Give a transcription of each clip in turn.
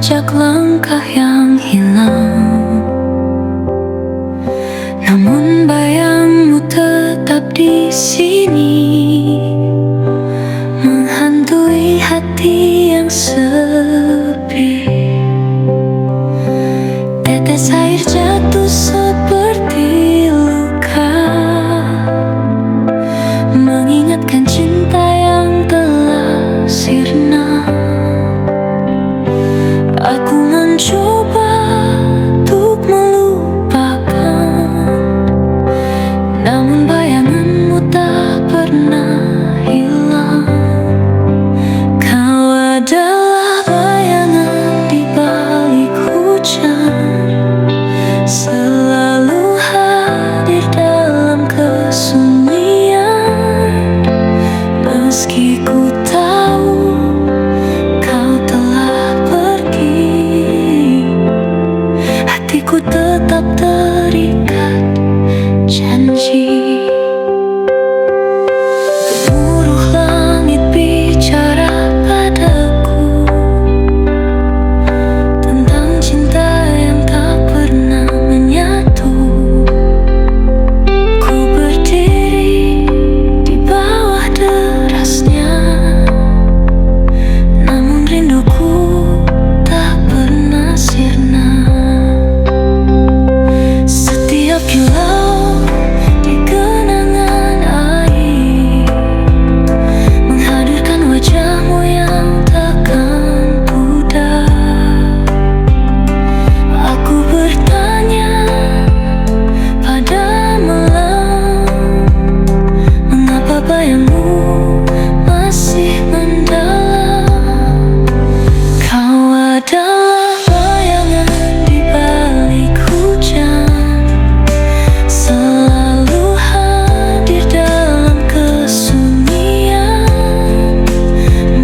jejak langkah yang hilang, namun bayangmu tetap di sini, menghantui hati yang sepi. Tetes air jatuh seperti luka, mengingatkan cinta yang telah sirna. Aku mencoba untuk melupakan, namun bayanganmu tak pernah hilang. Kau adalah bayangan di balik hujan, selalu hadir dalam kesunyian. Meski ku tahu kau telah pergi, hatiku tetap terikat janji. Gemuruh langit bicara padaku tentang cinta yang tak pernah menyatu. Ku berdiri di bawah derasnya, namun rinduku tak pernah sirna. Setiap kilau di genangan air menghadirkan wajahmu yang takkan pudar. Aku bertanya pada malam, mengapa bayangmu masih mendalam? Kau adalah bayangan di balik hujan, selalu hadir dalam kesunyian.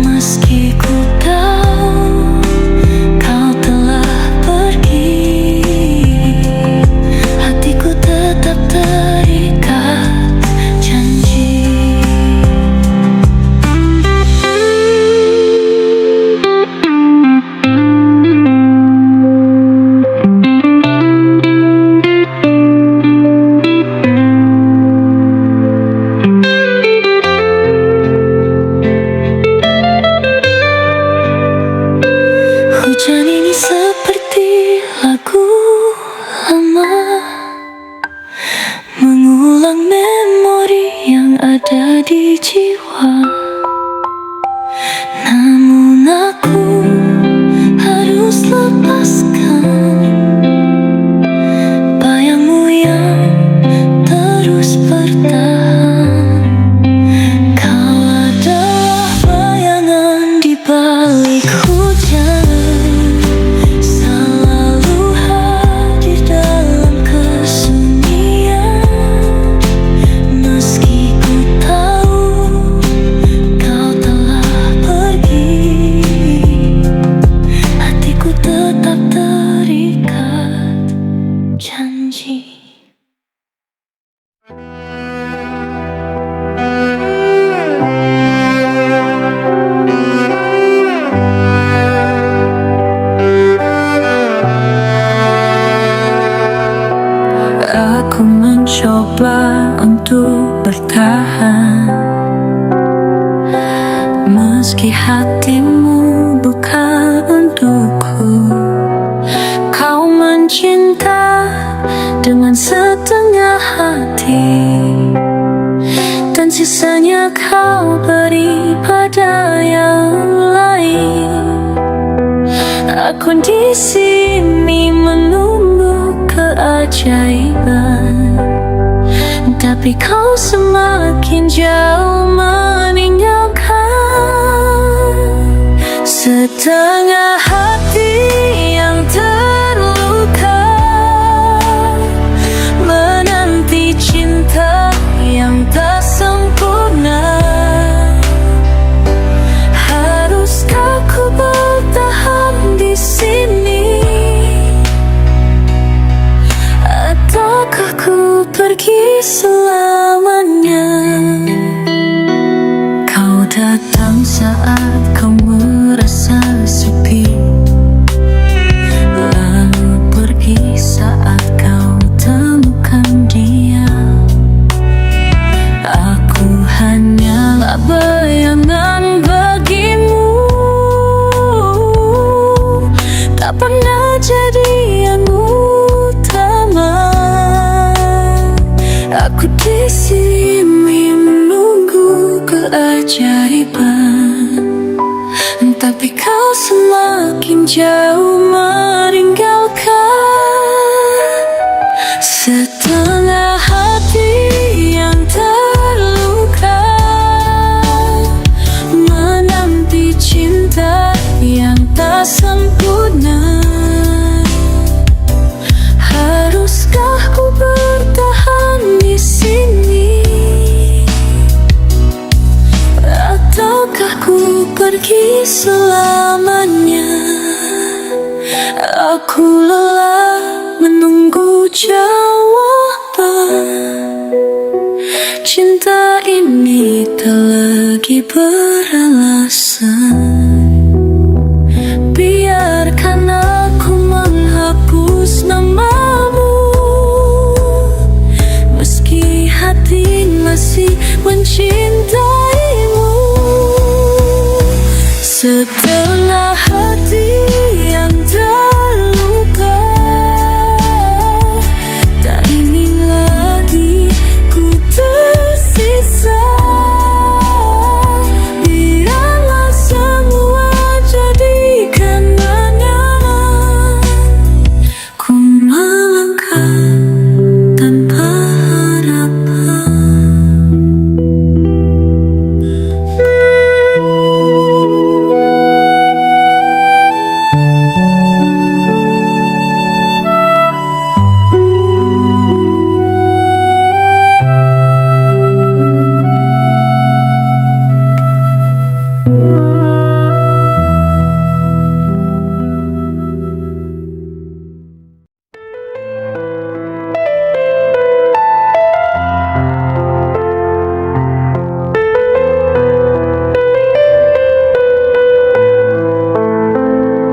Meski ku tahu kau telah pergi, hatiku tetap terikat janji. Hujan ini seperti lagu lama, mengulang memori yang ada di jiwa. Namun aku harus lepaskan bayangmu yang terus bertahan. Kau adalah bayangan di balik hujan, selalu hadir dalam kesunyian. Meski ku tahu kau telah pergi, hatiku tetap terikat janji. Aku mencoba untuk bertahan, meski hatimu bukan untukku. Kau mencinta dengan setengah hati, dan sisanya kau beri pada yang lain. Aku di sini menunggu keajaiban, tapi kau semakin jauh meninggalkan. Setengah hati yang terluka menanti cinta yang tak sempurna. Haruskah ku bertahan di sini, ataukah ku pergi selamanya? Kau datang saat kau merasa sepi, bayangan bagimu, tak pernah jadi yang utama. Aku di sini menunggu keajaiban, tapi kau semakin jauh meninggalkan. Setengah hati yang terluka menanti cinta yang tak sempurna. Haruskah ku bertahan di sini, ataukah ku pergi selamanya? Aku lelah menunggu jawaban. Cinta ini tak lagi beralasan. Biarkan aku menghapus namamu, meski hati masih mencintaimu. Setengah hati yang terluka tak ingin lagi ku tersisa. Biarlah semua jadikan anyaman, ku melangkah tanpa harapan.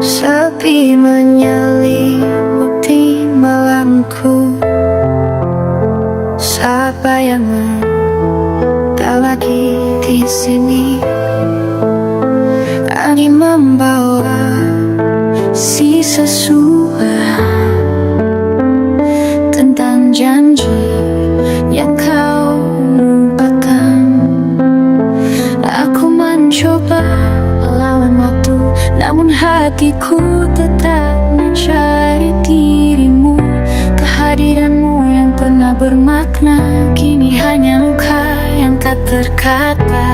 Sepi menyelimuti malamku, saat bayangan tak lagi di sini. Angin membawa sisa suara tentang janji yang kau lupakan. Aku mencoba melawan waktu, namun hatiku tetap mencari dirimu. Kehadiranmu yang pernah bermakna kini hanya luka yang tak terkata.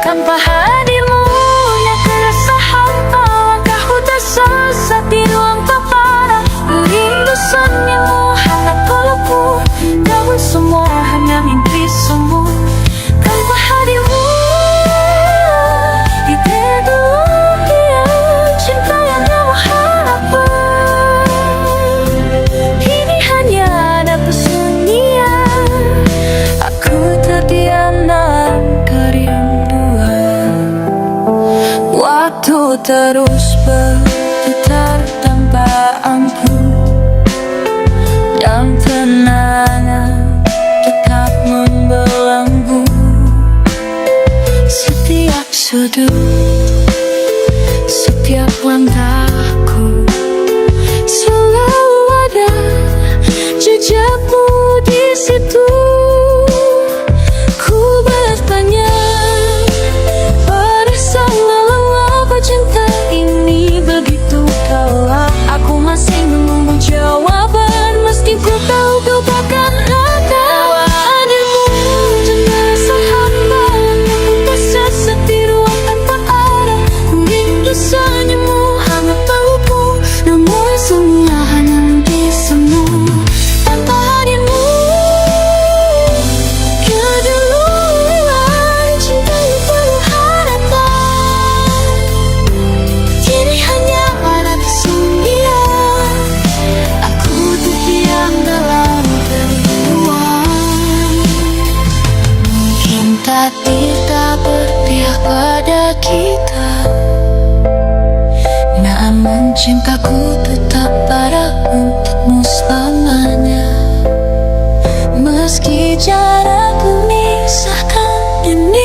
Tanpa hadirmu yang terasa hampa, langkahku tersesat di ruang terpana. Rindu senyummu hangat pelukku, namun semua hanya mimpi semu. Tanpa hadirmu di kedudukan cinta yang nyawa harapan, kini hanya ada kesunyian. Aku terdiam dalam kerinduan. Waktu terus berputar tanpa ampun, dan kenangan tetap membelenggu. Setiap sudut, setiap langkahku, selalu ada jejakmu di situ. Ku bertanya pada sang lelah, apa cinta ini begitu dalam? Aku masih menunggu jawaban, meski ku tahu kau takkan ada. Hadirmu terasa hampa, aku tersesat di ruang tanpa arah. Ku rindu senyummu hangat pelukku, namun semua hanya mimpi semu. Tanpa hadirmu keduluan cinta yang penuh harapan, kini hanya ada kesunyian. Aku terdiam dalam kerinduan. Mungkin takdir tak berpihak pada kita, namun cintaku tetap ada untukmu selamanya. Meski jarak memisahkan ini,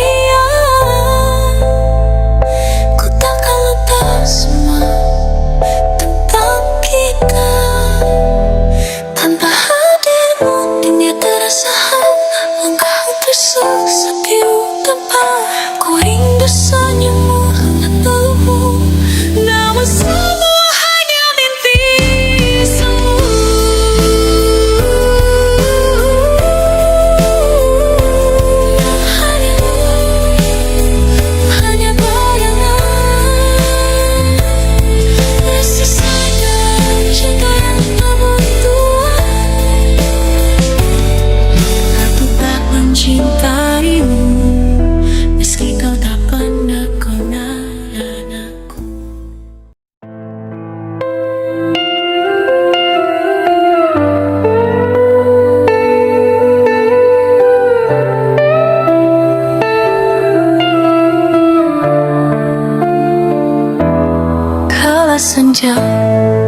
saja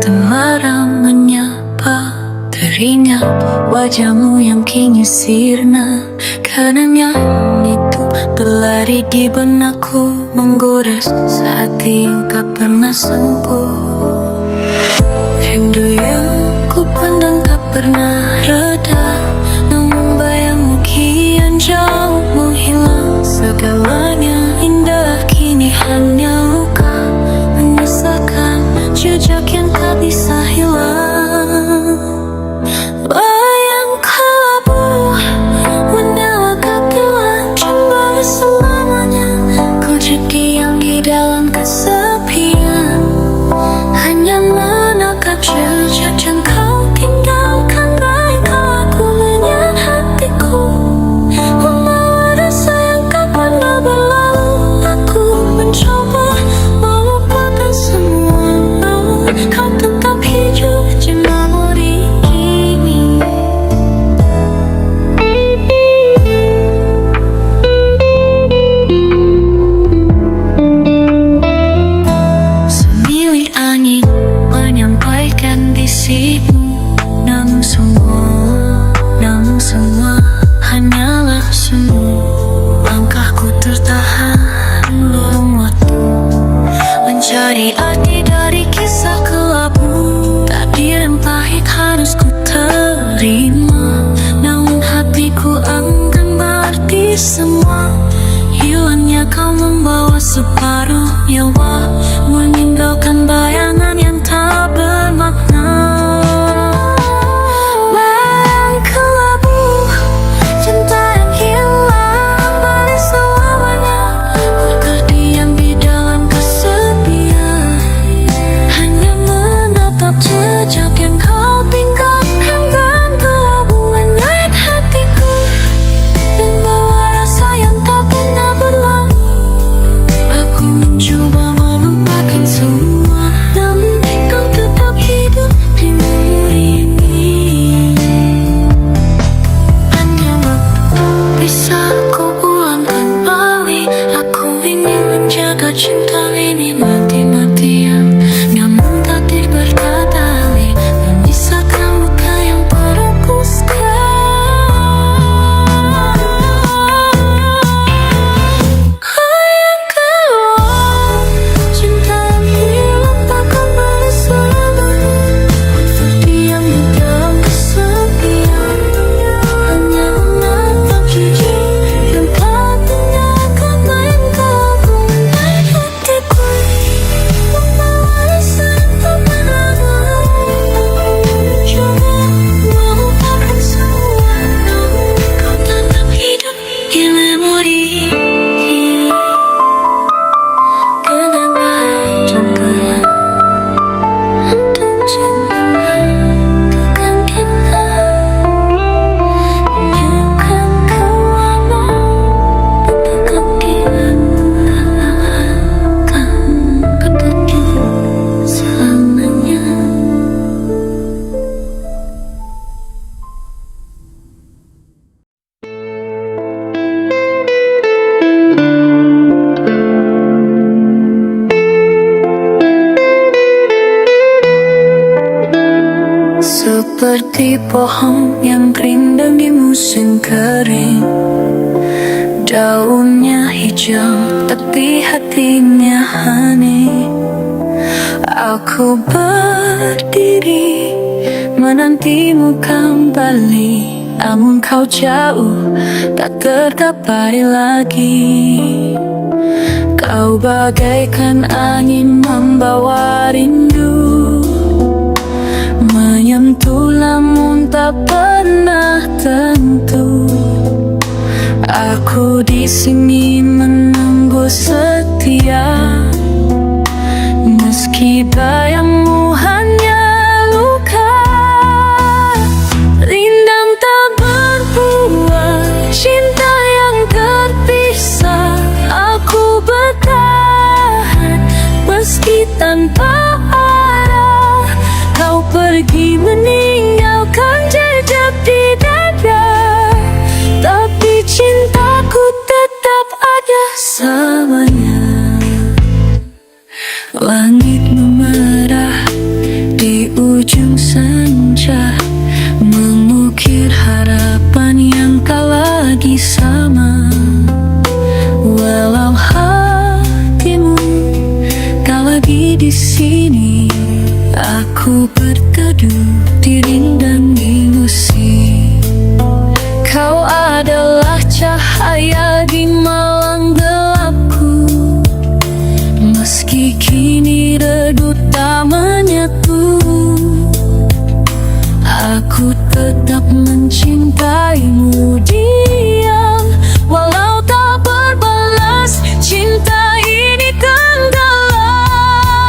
terlarang menyapa. Teringat wajahmu yang kini sirna, kenangan itu berlari di benakku, menggores hati yang tak pernah sembuh. Rindu yang ku pendam tak pernah reda, namun bayangmu kian jauh menghilang. Segalanya indah kini hanya luka, menyisakan jejak yang tak bisa hilang. Bayang kelabu menyala kegelapan, coba selamanya kau jadi yang di dalam kesepian, hanya menatap jejak yang kau tinggalkan. Baiklah aku menyerah hatiku, membawa rasa yang tak pernah berlalu. Aku mencoba melupakan semua, kau tetap hidup di memori ini. Semilir angin menyampaikan bisimu, namun semua hanyalah semu. Langkahku tertahan belum waktu mencari arti dari kisah kelabu. Takdir yang pahit harus ku terima, namun hatiku akan berarti semua. Hilangnya kau membawa separuh nyawa, meninggalkan bayangan yang tak bermakna. Bayang kelabu, cinta yang hilang balik selamanya, terdiam di dalam kesepian, hanya menatap jejak yang kau tinggalkan. Dan kelabu menyayat hatiku, membawa rasa yang tak pernah berlalu. Aku mencoba melupakan semua, namun kau tetap hidup di memori ini. Hanya waktu bisa ku ulang kembali. Aku ingin menjaga cinta ini mati-matian, namun takdir berkata lain, memisahkan luka yang pernah ku sekat. Bayang keluar, cinta yang hilang takkan balik selamanya, terdiam di dalam kesepian, hanya menatap jejak yang tak tinggalkan. Bayang kelabu menyayat hatiku, membawa rasa yang tak pernah berlalu. Coba melupakan semua, namun kau tetap hidup di memori. Kenangan contohnya dan cinta takkan kita biarkan kau lama, takkan dilupakan, ketujuh selamanya. Seperti pohon yang rindang di musim kering, daunnya hijau tapi hatinya hening. Aku berdiri menantimu kembali, namun kau jauh tak tergapai lagi. Kau bagaikan angin membawa rindu, menyentuh namun tak pernah tentu. Aku di sini menunggu setia, meski bayangmu hanya luka. Rindang tak berbuah, cinta yang terpisah. Aku bertahan meski tanpa arah. Kau pergi meninggalkan jejak di dada, tapi cintaku tetap ada selamanya. Langit memerah di sini. Aku berteduh di rindangi musik. Kau adalah cahaya di malam gelapku. Meski kini redup tak menyatu, aku tetap mencintaimu diam. Walau tak berbalas, cinta ini kan dalam.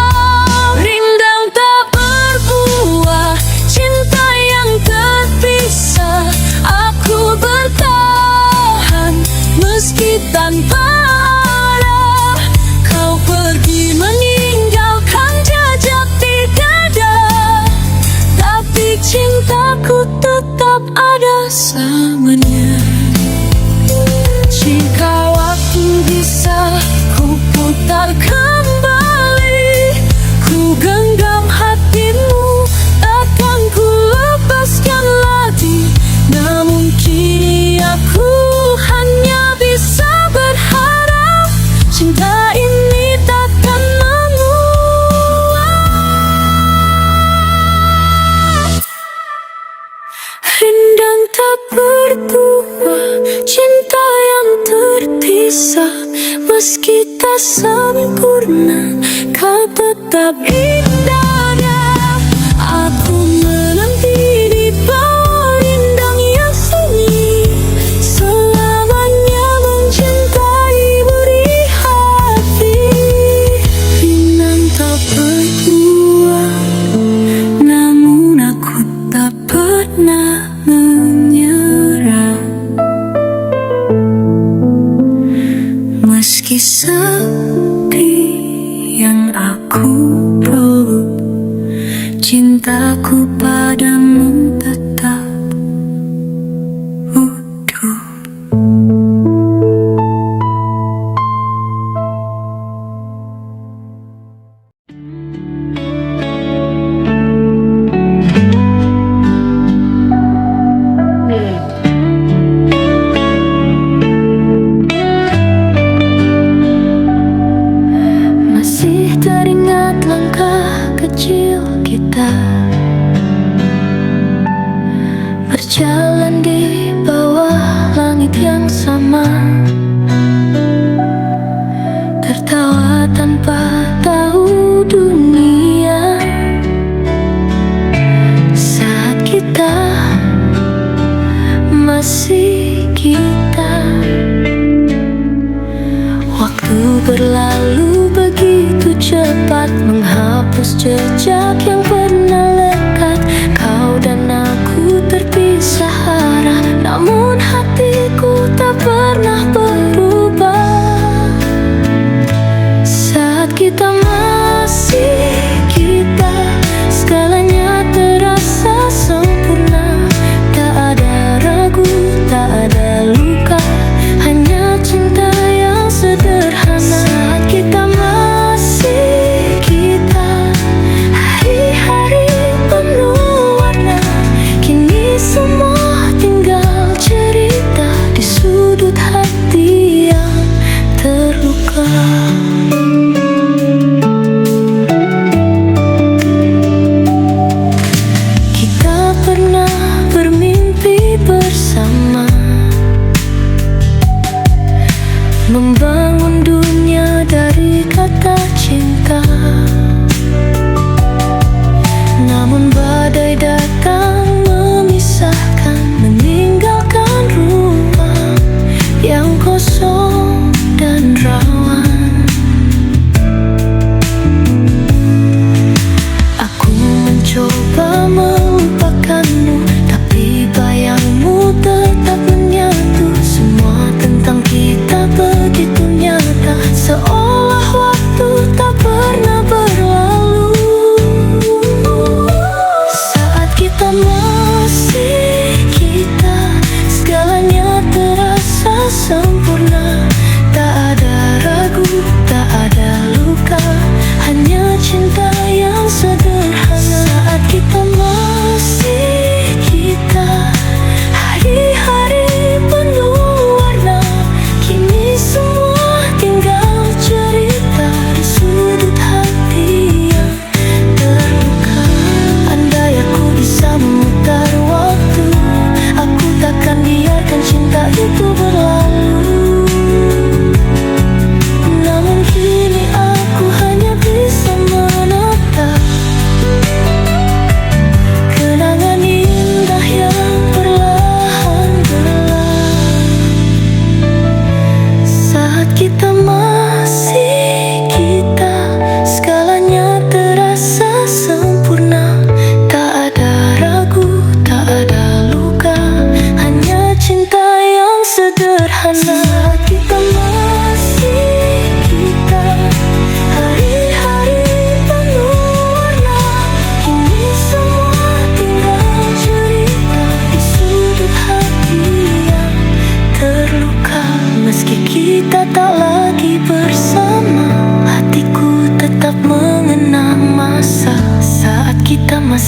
Rindang tak berbuah, cinta yang terpisah. Aku bertahan meski tanpa arah. Kau pergi meninggalkan jejak di dada, tapi cintaku tetap ada samanya. Jika waktu bisa ku putar kembali, ku genggam hatimu, takkan ku lepaskan lagi. Namun kini aku hanya bisa berharap cinta ini takkan menguap. Rindang tak berbuah, cinta yang terpisah. Meski tak sempurna, kau tetap indah. Aku menanti di bawah rindang yang sunyi, selamanya mencintai beri hati. Rindang tak berbuah, namun aku tak pernah menyerah. Meski sepi yang aku peluk, cintaku padamu tetap utuh. Masih teringat langkah kecil kita, berjalan di bawah langit yang sama, tertawa tanpa tahu dunia. Saat kita masih kita, waktu berlalu begitu cepat, menghapus jejak yang pernah lekat. Kau dan aku terpisah arah, namun hatiku tak pernah berubah. Saat kita masih kita, segalanya terasa sempurna. Tak ada ragu, tak ada luka, hanya cinta yang sederhana. Saat kita masih kita, hari-hari penuh warna. Kini semua tinggal cerita di sudut hati yang terluka. Kita pernah bermimpi bersama, membangun dunia dari kata cinta. Namun badai datang memisahkan, meninggalkan ruang yang kosong dan rawan. Aku mencoba melupakanmu, tapi bayangmu tetap menyatu. Semua tentang kita begitu nyata.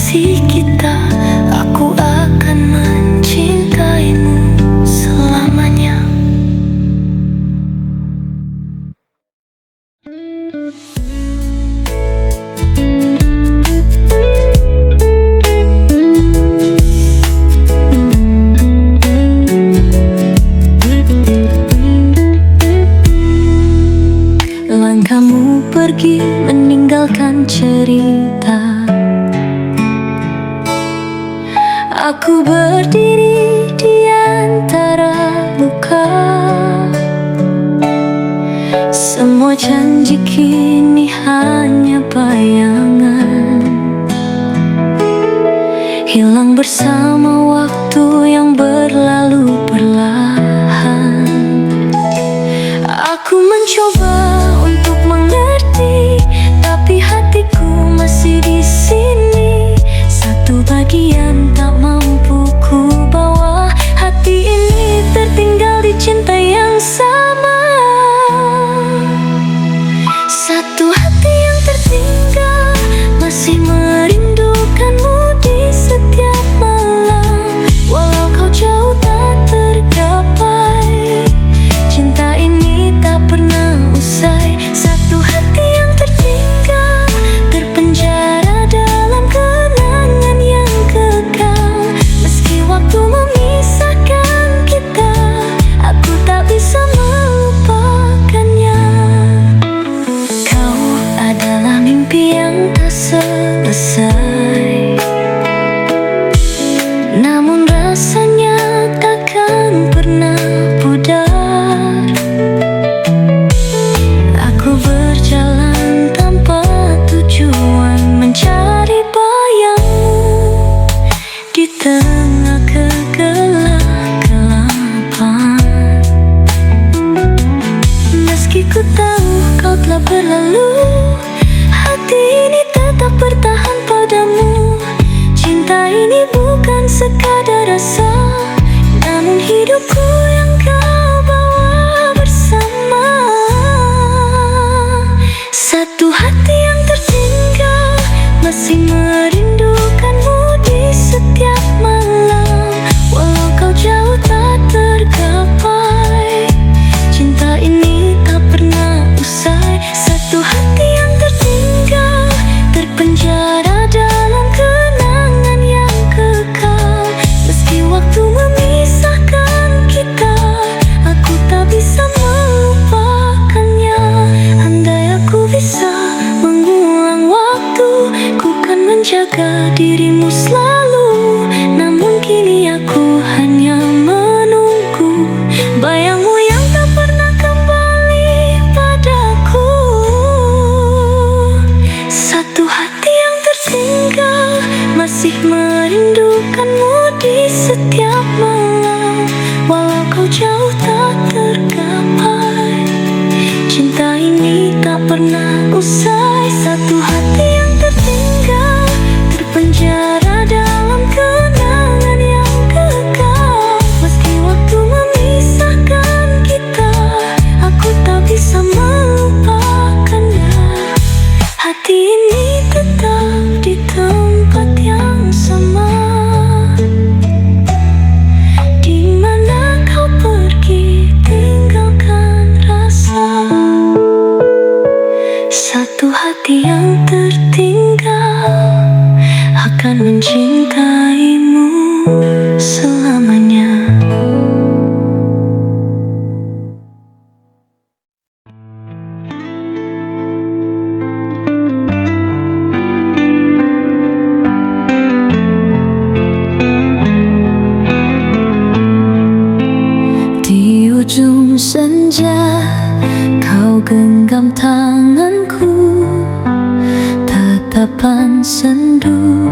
kasih kita, aku akan mencintaimu selamanya. Langkahmu pergi meninggalkan cerita, aku berdiri di antara luka. Semua janji kini hanya bayangan, hilang bersama waktu yang berlalu perlahan. Aku mencoba untuk mengerti, tapi hatiku masih di sini. Satu bagian tak mampu ku bawa, hati ini tertinggal di cinta yang sama. Satu hati yang tertinggal masih merindukanmu di setiap malam. Walau kau jauh tak tergapai, cinta ini tak pernah usai. Satu hati yang tertinggal terpenjara dalam kenangan yang kekal. Meski waktu memisahkan kita, aku tak bisa melupakannya. Kau adalah mimpi yang tak selesai, namun rasanya takkan pernah pudar. Aku berjalan tanpa tujuan, mencari bayangmu di tengah kegelapan. Meski ku tahu kau telah berlalu, hati ini tetap bertahan padamu. Cinta ini bukan sekadar rasa, namun hidupku yang kau bawa bersama. Satu hati yang tertinggal masih merindukanmu di setiap malam. Walau kau jauh tak tergapai, cinta ini tak pernah usai. Satu hati yang tertinggal terpenjara dalam kenangan yang kekal. Meski waktu memisahkan kita, aku tak bisa melupakannya. Andai aku bisa mengulang waktu, ku kan menjaga dirimu selalu. Namun kini aku hanya menunggu bayangmu yang tak pernah kembali padaku. Satu hati yang tertinggal masih merindukanmu di setiap malam. Walau kau jauh tak tergapai, cinta ini tak pernah usai. Satu hati yang tertinggal terpenjara dalam kenangan yang kekal. Meski waktu memisahkan kita, aku tak bisa melupakannya. Hati ini tetap di tempat yang sama. Di mana kau pergi tinggalkan rasa. Satu hati yang tertinggal akan mencintaimu selamanya. Di ujung senja, kau genggam tanganku, tatapan sendu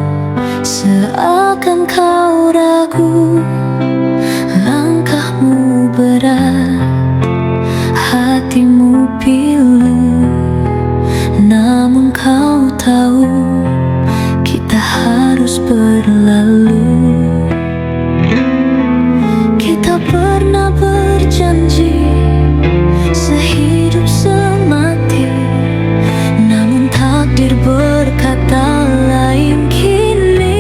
seakan kau ragu. Langkahmu berat, hatimu pilu, namun kau tahu kita harus berlalu. Kita pernah berjanji sehidup semati, namun takdir berkata lain kini.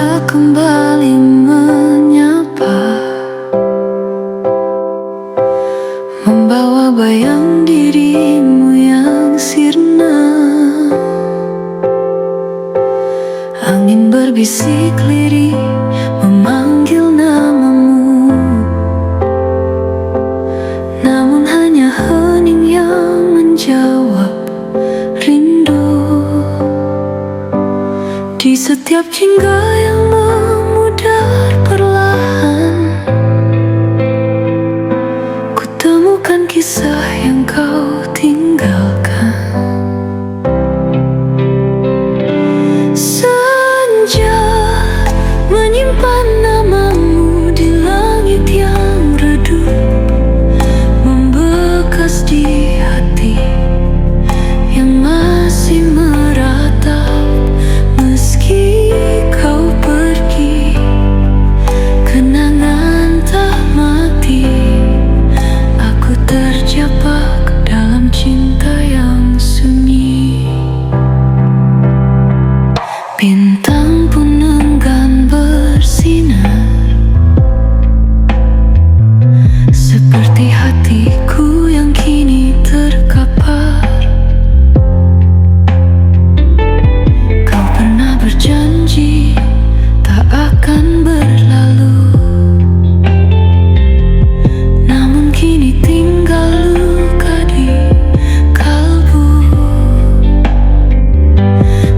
bisa kembali menyapa, membawa bayang dirimu yang sirna. Angin berbisik lirih memanggil namamu, namun hanya hening yang menjawab rindu. Di setiap jingga yang memudar perlahan, ku temukan kisah yang kau tinggalkan. Senja menyimpan namamu di langit yang redup, membekas di hati yang masih meratap. Meski kau pergi, kenangan tak mati. Aku terjebak dalam cinta yang sunyi. Bintang pun enggan bersinar, seperti hatiku yang kini terkapar. Kau pernah berjanji tak akan berlalu, namun kini tinggal luka di kalbu.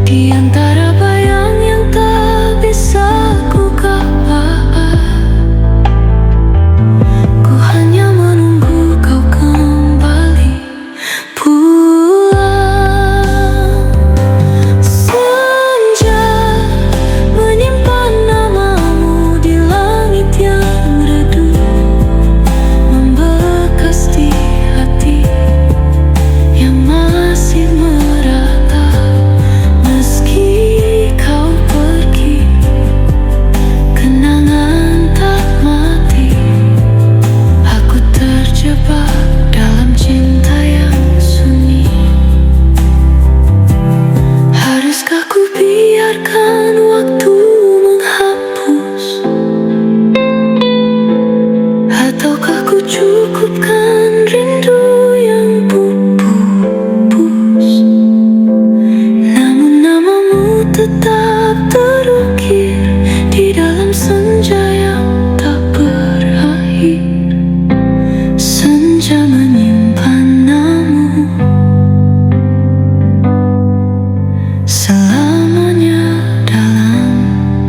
Di antara bayang yang tak bisa ku gapai, ku hanya menunggu kau kembali pulang. Senja menyimpan namamu di langit yang redup, membekas di hati yang masih meratap. Meski kau pergi, kenangan tak mati. Aku terjebak dalam cinta yang sunyi. Haruskah ku biarkan waktu menghapus, ataukah ku cukupkan rindu yang pupus? Namun namamu tetap terukir di dalam senja yang tak berakhir. Senja menyimpan namamu selamanya dalam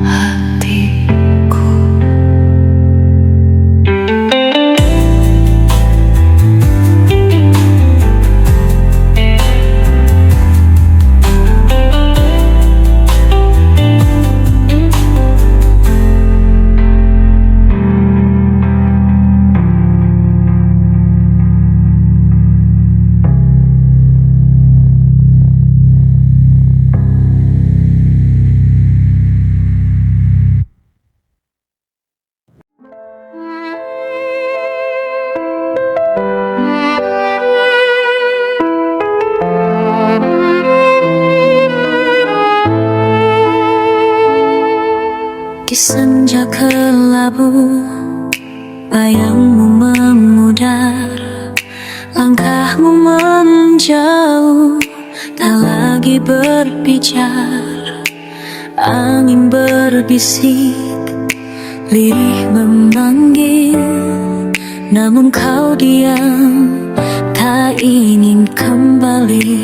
hatiku. Di senja kelabu, bayangmu memudar, langkahmu menjauh, tak lagi berbicara. Angin berbisik, lirih memanggil, namun kau diam, tak ingin kembali.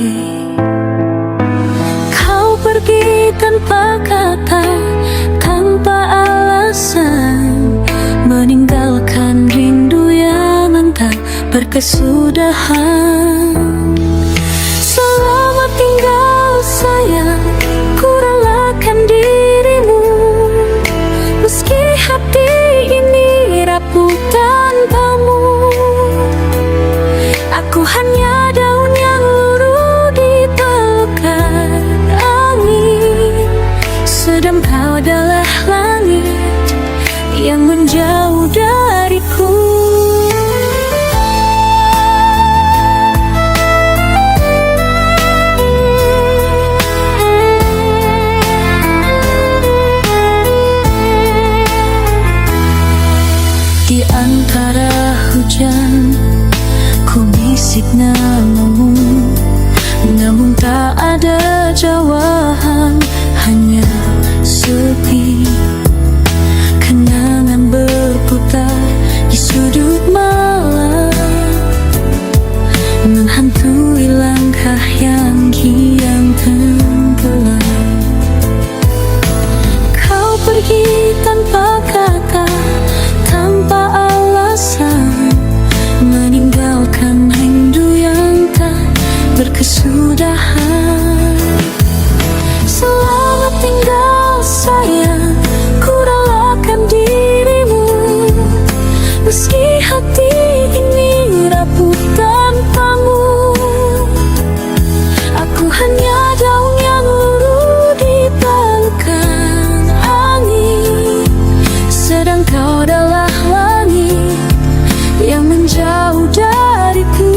Kau pergi tanpa kata, tanpa alasan, meninggalkan rindu yang entah berkesudahan. Selamat tinggal sayang, ku relakan dirimu, meski hati ini rapuh tanpamu. Aku hanya daun yang luruh di pelukan angin, sedang kau adalah langit yang menjauh dariku. hujan. Ku bisik namamu, namun tak ada jawaban. Hanya sepi, kenangan berputar di sudut malam, menghantui langkah yang kian tenggelam. Kau pergi tanpa kata, tanpa alasan, meninggalkan rindu yang tak berkesudahan. Selamat tinggal sayang, ku relakan dirimu, meski hati ini rapuh tanpamu. Aku hanya daun yang luruh di pelukan angin, sedang kau adalah langit yang menjauh dariku.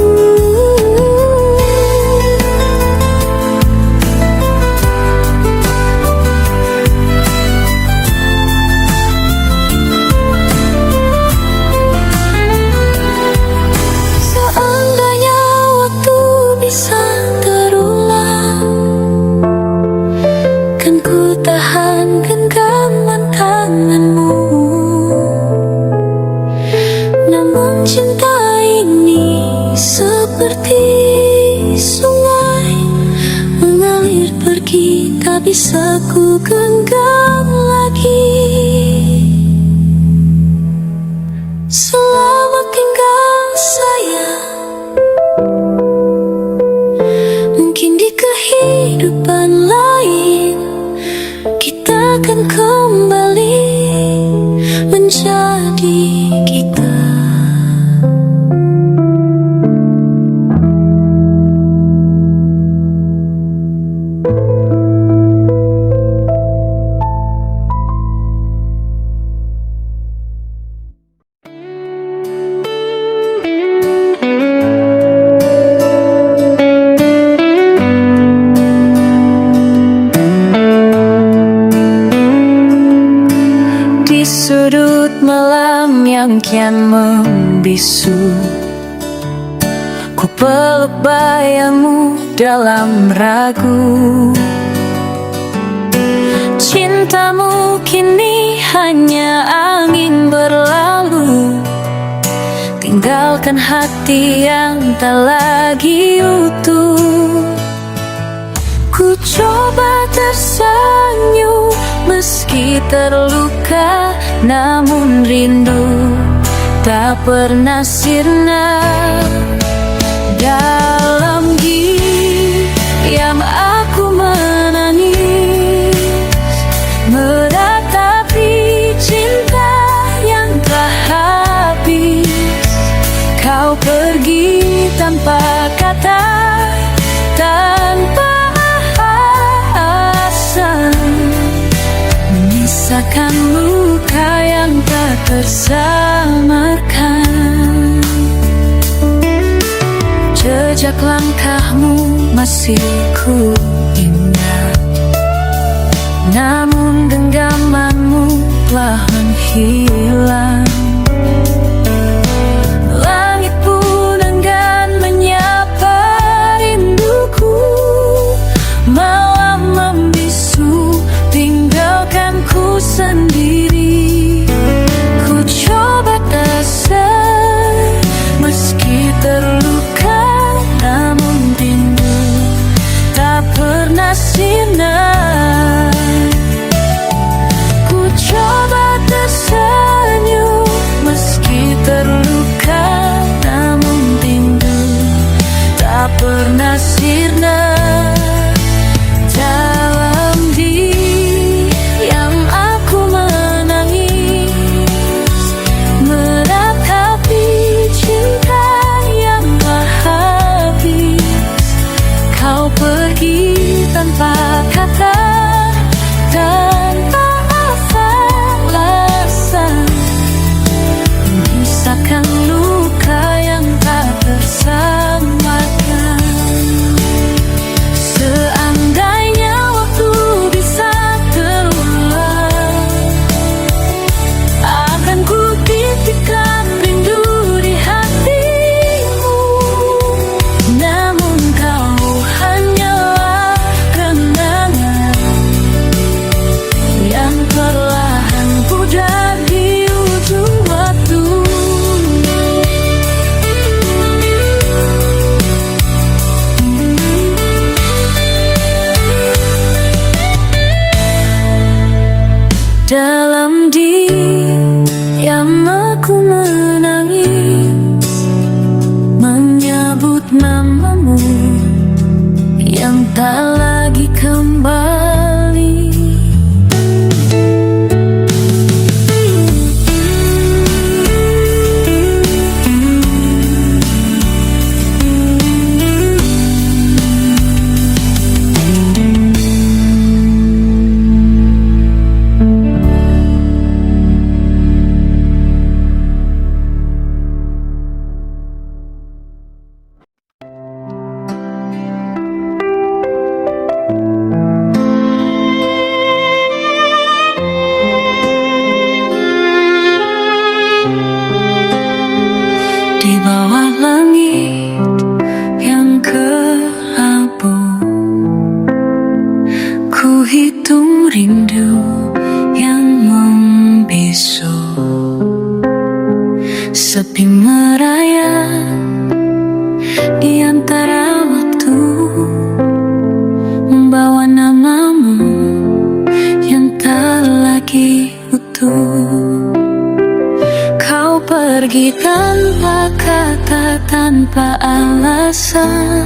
Seandainya waktu bisa terulang, kan ku tahan genggaman tanganmu. Namun cinta ini seperti sungai, mengalir pergi, tak bisa ku genggam lagi. Selamat tinggal sayang, mungkin di kehidupan lain kita akan kembali menjadi kita. Di sudut malam yang kian membisu, ku peluk bayangmu dalam ragu. Cintamu kini hanya angin berlalu, tinggalkan hati yang tak lagi utuh. Ku coba tersenyum meski terluka, namun rindu tak pernah sirna. Dalam diam aku menangis, meratapi cinta yang tak habis. Kau pergi tanpa kata, tanpa menyisakan luka yang tak tersamarkan. Jejak langkahmu masih ku ingat, namun genggamanmu telah menghilang. Langit pun enggan menyapa rinduku, malam membisu tinggalkan ku sendiri. Ku coba dasar meski terluka, namun rindu tak pernah sirna. Ku coba dasar Dalam diam aku menangis, menyebut namamu yang tak lagi kembali. Di bawah langit yang kelabu, ku hitung rindu yang membisu. Sepi merayap di antara waktu, membawa namamu yang tak lagi utuh. Kau pergi tanpa kata, tanpa alasan,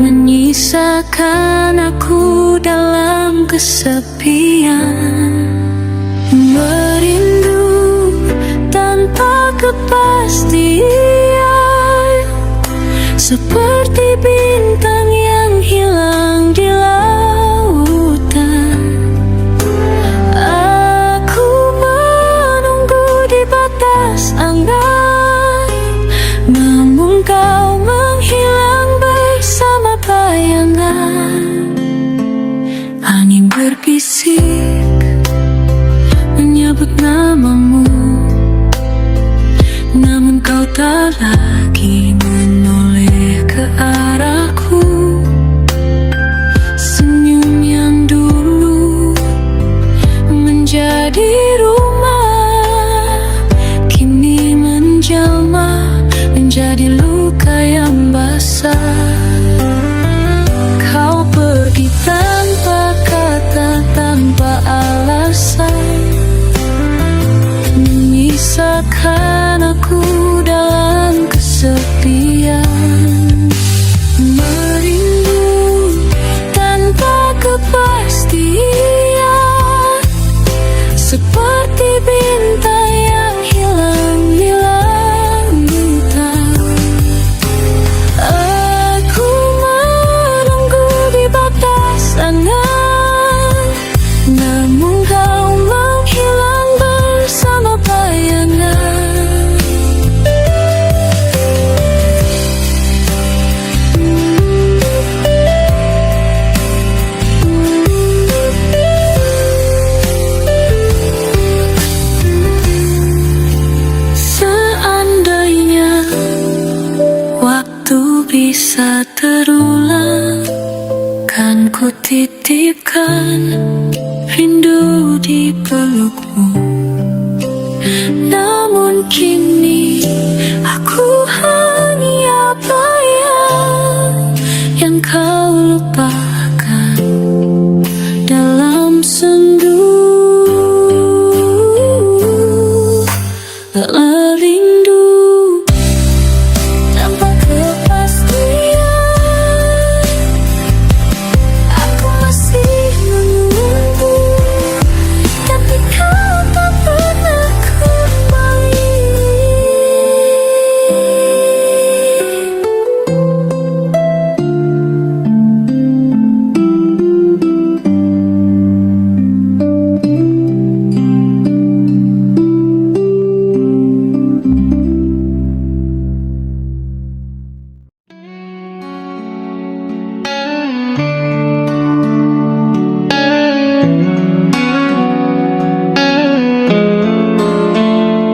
menyisakan aku dalam kesepian. Merindu tanpa kepastian, seperti bintang yang hilang di lautan. Aku menunggu di batas angan, namun kau menghilang bersama bayangan. Angin berbisik menyebut namamu, namun kau tak lagi menoleh ke arahku. Senyum yang dulu menjadi rumah, kini menjelma menjadi luka yang basah. Kau pergi tanpa kata, tanpa alasan, memisahkan aku dalam kesepian. Merindu tanpa kepastian, seperti bintang yang hilang di lautan. Aku menunggu di batas angan, namun kau menghilang bersama bayangan. Seandainya waktu bisa terulang, kan ku titipkan rindu di pelukmu. Namun kini aku hanya bayang yang kau lupakan dalam sendu. Lelah rindu tanpa kepastian, aku masih menunggu, tapi kau tak pernah kembali.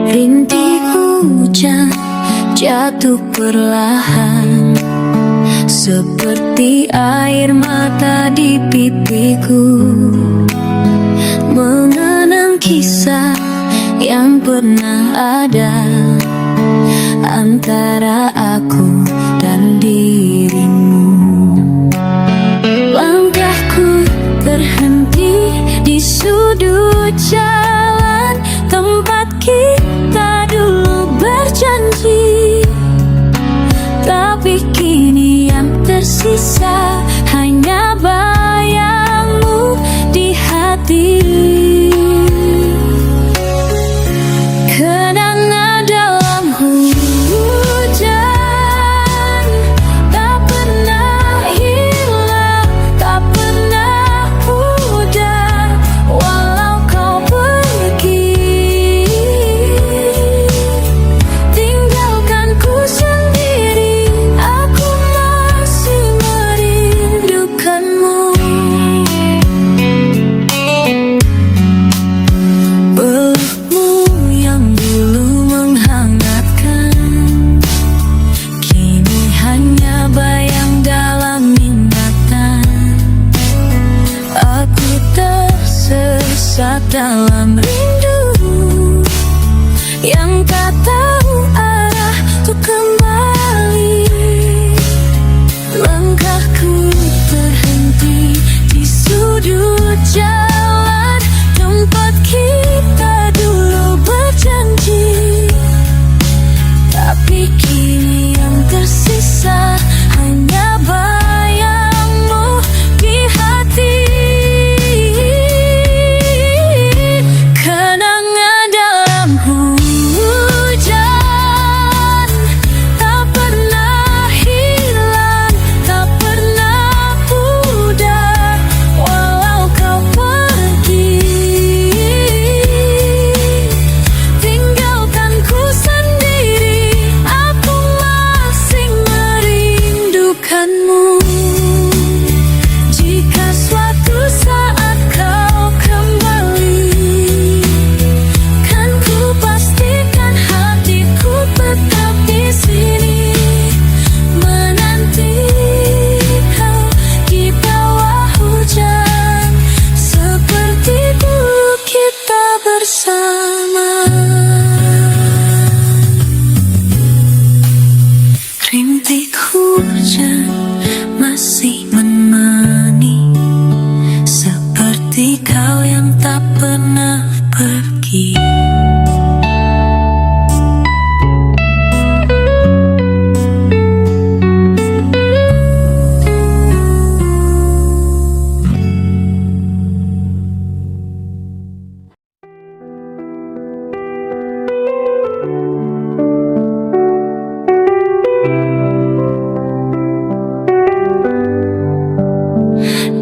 Rintik hujan jatuh perlahan, seperti air mata di pipiku, mengenang kisah yang pernah ada antara aku dan dirimu. Langkahku terhenti di sudut jalan tempat kita dulu berjanji. Tapi kini yang tersisa hanya bayangmu di hati. Kenangan dalam hujan tak pernah hilang, tak pernah pudar walau kau pergi. Tinggalkanku sendiri, aku masih merindukanmu. Pelukmu yang dulu menghangatkan, kini hanya bayang dalam ingatan. Aku tersesat dalam rindu yang tak tahu arah untuk kembali. Langkahku terhenti di sudut jalan tempat kita dulu berjanji. Tapi kini yang tersisa hanya bayangmu di hati. Kenangan dalam hujan tak pernah hilang, tak pernah pudar walau kau pergi. Tinggalkanku sendiri, aku masih merindukanmu. Jika suatu saat kau kembali, kan ku pastikan hatiku tetap di sini menanti kau di bawah hujan seperti dulu kita bersama. Rintik hujan masih menemani, seperti kau yang tak pernah pergi.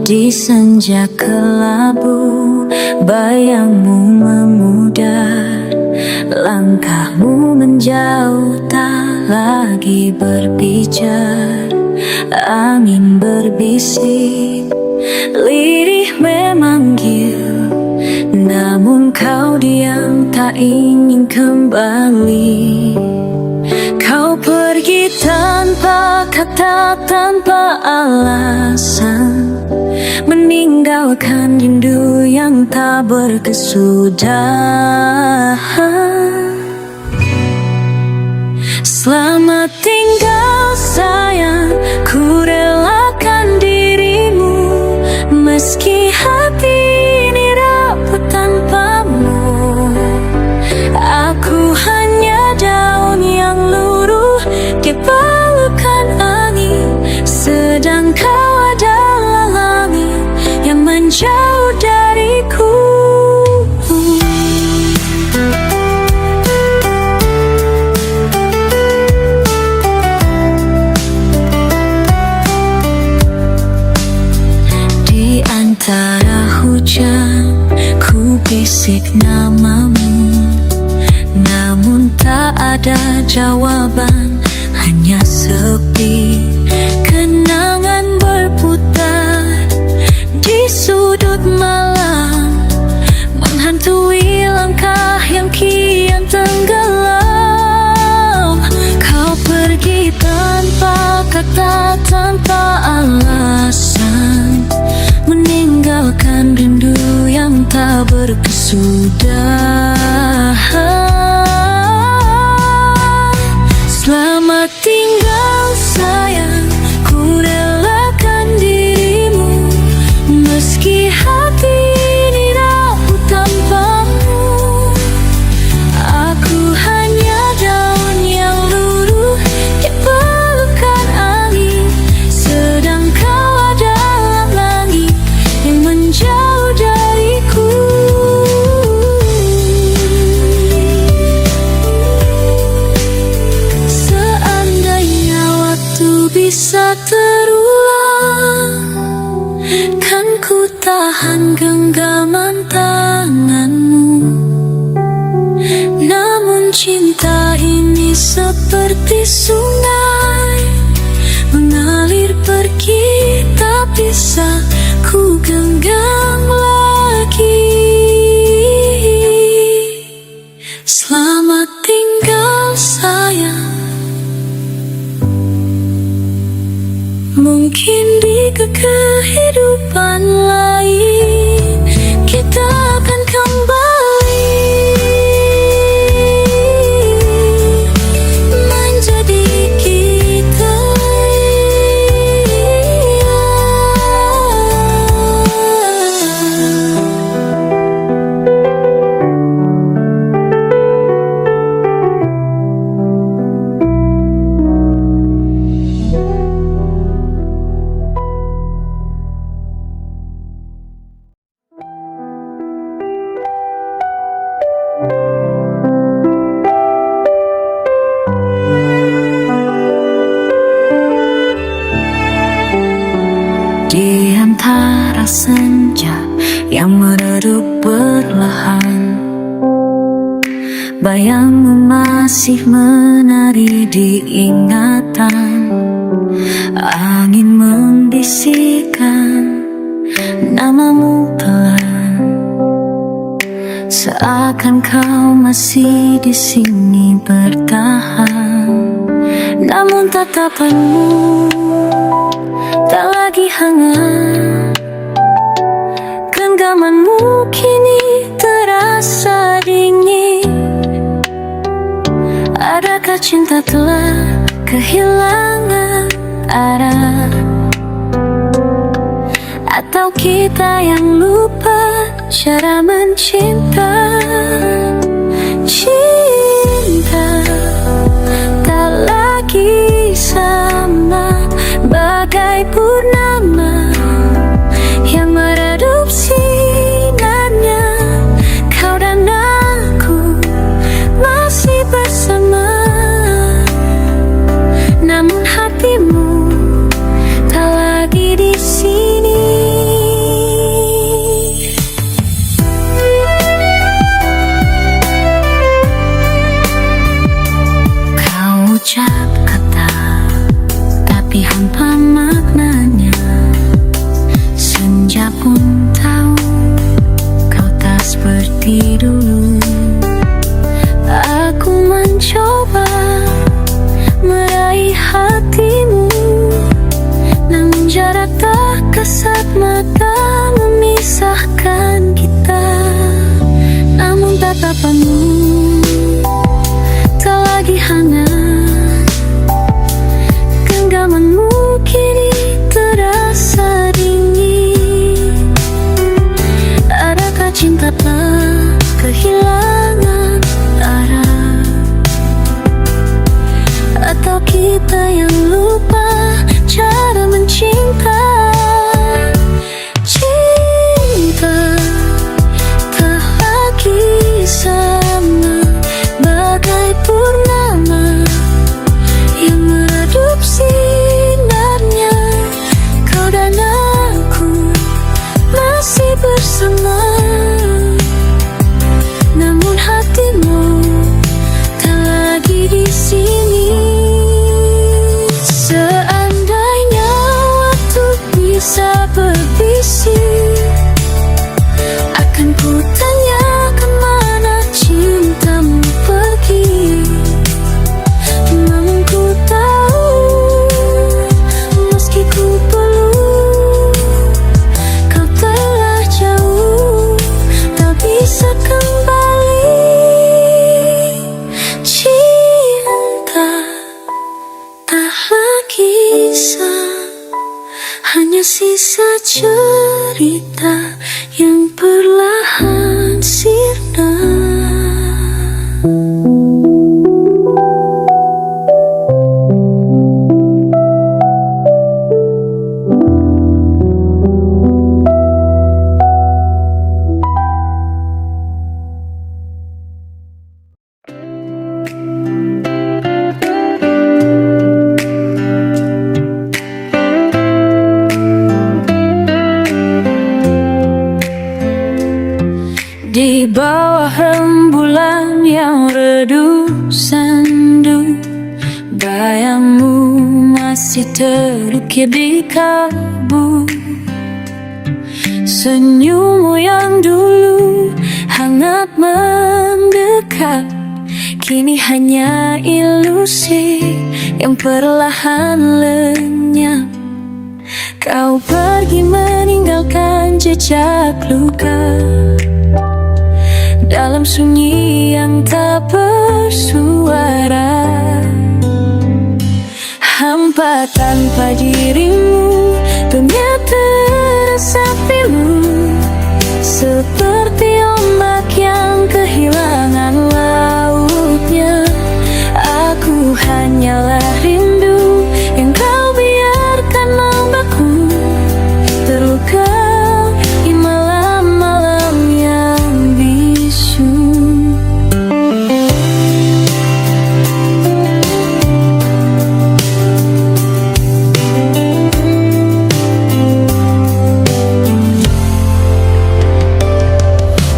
Di senja kelabu, bayangmu memudar, langkahmu menjauh tak lagi berbicara. Angin berbisik, lirih memanggil, namun kau diam tak ingin kembali. Kau pergi tanpa kata, tanpa alasan, meninggalkan rindu yang tak berkesudahan. Selamat tinggal sayang, ku relakan dirimu, meski hati ini rapuh tanpamu. Aku hanya daun yang luruh di pelukan angin, sedang kau adalah langit yang menjauh dariku. Di antara hujan ku bisik namamu, namun tak ada jawaban, hanya sepi. Kenangan berputar di sudut malam, menghantui langkah yang kian tenggelam. Kau pergi tanpa kata, tanpa alasan, meninggalkan rindu yang tak berkesudahan. Selamat tinggal sayang, ku relakan dirimu, meski hati ini rapuh tanpa seperti sungai mengalir pergi, tak bisa ku genggam lagi. Selamat tinggal sayang, mungkin di kehidupan lain kita akan kembali menjadi kita. Di antara senja yang meredup perlahan, bayangmu masih menari di ingatan. Angin membisikkan namamu pelan, seakan kau masih di sini bertahan. Namun tatapanmu tak lagi hangat, genggamanmu kini terasa dingin. Adakah cinta telah kehilangan arah, atau kita yang lupa cara mencinta? Cinta tak lagi sama, bagai purnama yang meredup sinarnya. Kau dan aku masih bersama, namun hatimu tak lagi di sini. Kau ucap kata tapi hampa maknanya. Senja pun tahu kau tak seperti dulu. Aku mencoba meraih hatimu, namun jarak tak kasat mata memisahkan kita. Namun tatapanmu tak lagi hangat, genggamanmu kini terasa dingin. Adakah cinta telah kehilangan arah, atau kita yang lupa cara mencinta? Cinta tak lagi sama, bagai purnama yang meredup sinarnya. Kau dan aku masih bersama, namun hatimu tak lagi di sini. Seandainya waktu bisa berbisik, akan ku tanya kemana cintamu pergi. Namun ku tahu, meski ku peluk, kau telah jauh, tak bisa kembali. Cinta tak lagi sah, hanya sisa cerita yang perlahan sirna. Di bawah rembulan yang redup sendu, Cahayanya masih terukir di kalbu. Senyummu yang dulu hangat mendekat, kini hanya ilusi yang perlahan lenyap. Kau pergi meninggalkan jejak luka dalam sunyi yang tak bersuara. Hampa tanpa dirimu, dunia terasa pilu, seperti ombak yang kehilangan lautnya. Aku hanyalah rindu yang kau biarkan membeku, terluka di malam-malam yang bisu.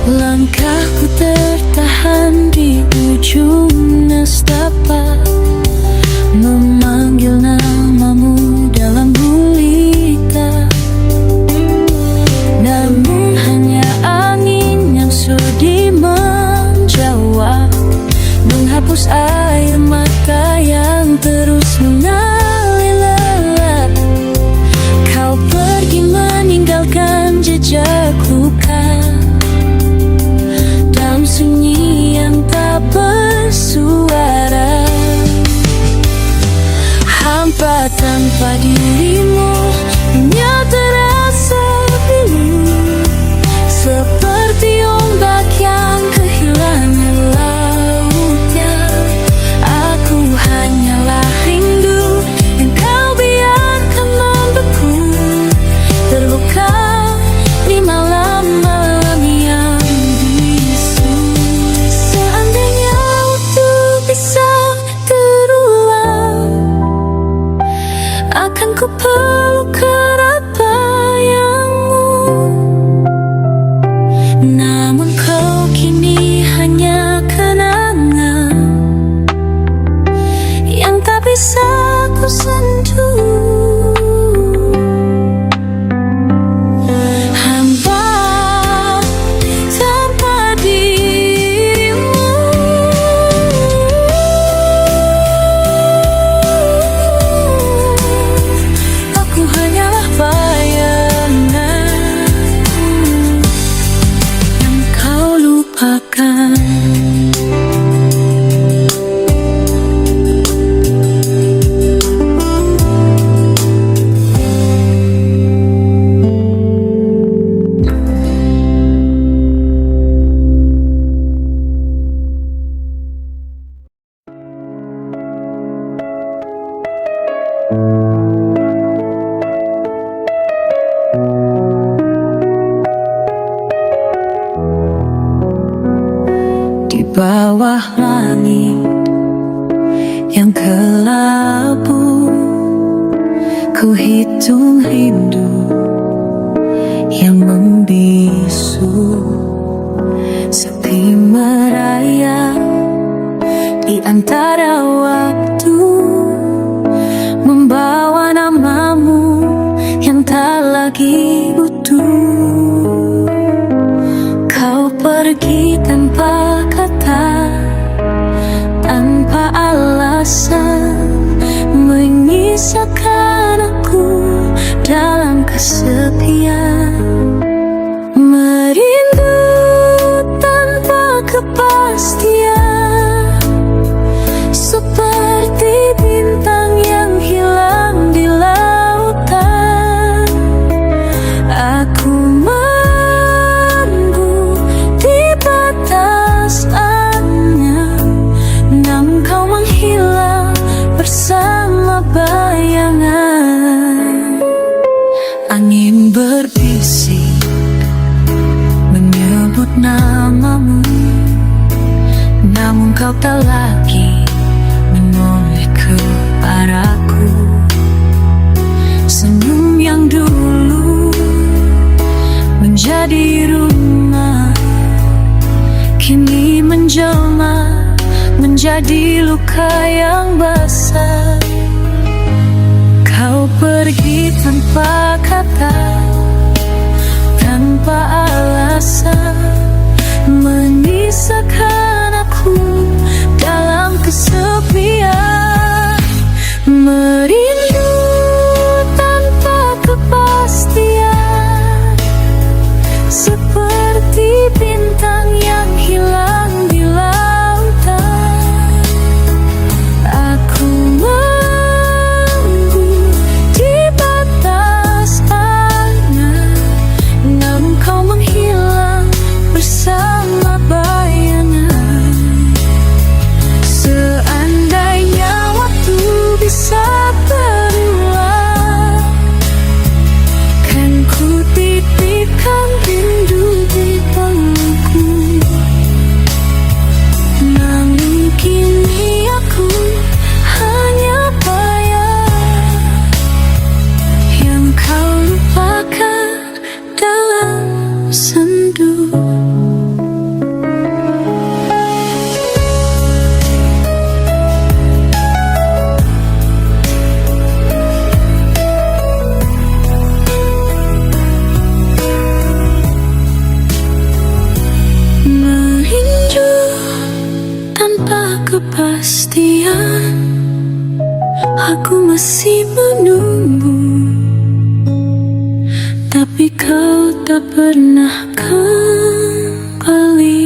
Langkahku tertahan di ujung nestapa, memanggil namamu dalam gulita. Namun hanya angin yang sudi menjawab, menghapus air mata yang terus mengalir lelah. Kau pergi meninggalkan jejak luka dalam sunyi yang tak bersuara. Hampa tanpa dirimu, dunia terasa pilu, seperti ombak yang kehilangan lautnya. Aku hanyalah rindu yang kau biarkan membeku, terluka di malam-malam yang bisu. Seandainya waktu bisa terulang, akan ku peluk erat bayangmu. Namun kau kini hanya kenangan yang tak bisa ku sentuh. Hampa tanpa dirimu, aku hanyalah bayangan yang kau lupakan. Di bawah langit yang kelabu, ku hitung rindu yang membisu. Sepi merayap di antara waktu, membawa namamu yang tak lagi butuh. Kau pergi tanpa kata, tanpa alasan, menyisakan aku dalam kesepian. Merindu tanpa kepastian, seperti bintang yang hilang di lautan. Aku menunggu di batas angin, namun kau menghilang bersama bayangan. Angin berbisik menyebut namamu, namun kau tak lagi menoleh kepadaku. Senyum yang dulu menjadi rumah, kini menjelma menjadi luka yang basah. Kau pergi tanpa kata, tanpa alasan, menyisakan aku dalam kesepian. Merindu tanpa kepastian, seperti bintang yang hilang di lautan. Aku menunggu di batas angan, namun kau menghilang bersama bayangan. Seandainya waktu bisa berulang, kan ku titipkan rindu di pelukmu. Namun kini aku hanya bayang yang kau lupakan dalam sendu. Merindu tanpa kepastian, aku masih menunggu, tapi kau tak pernah kembali.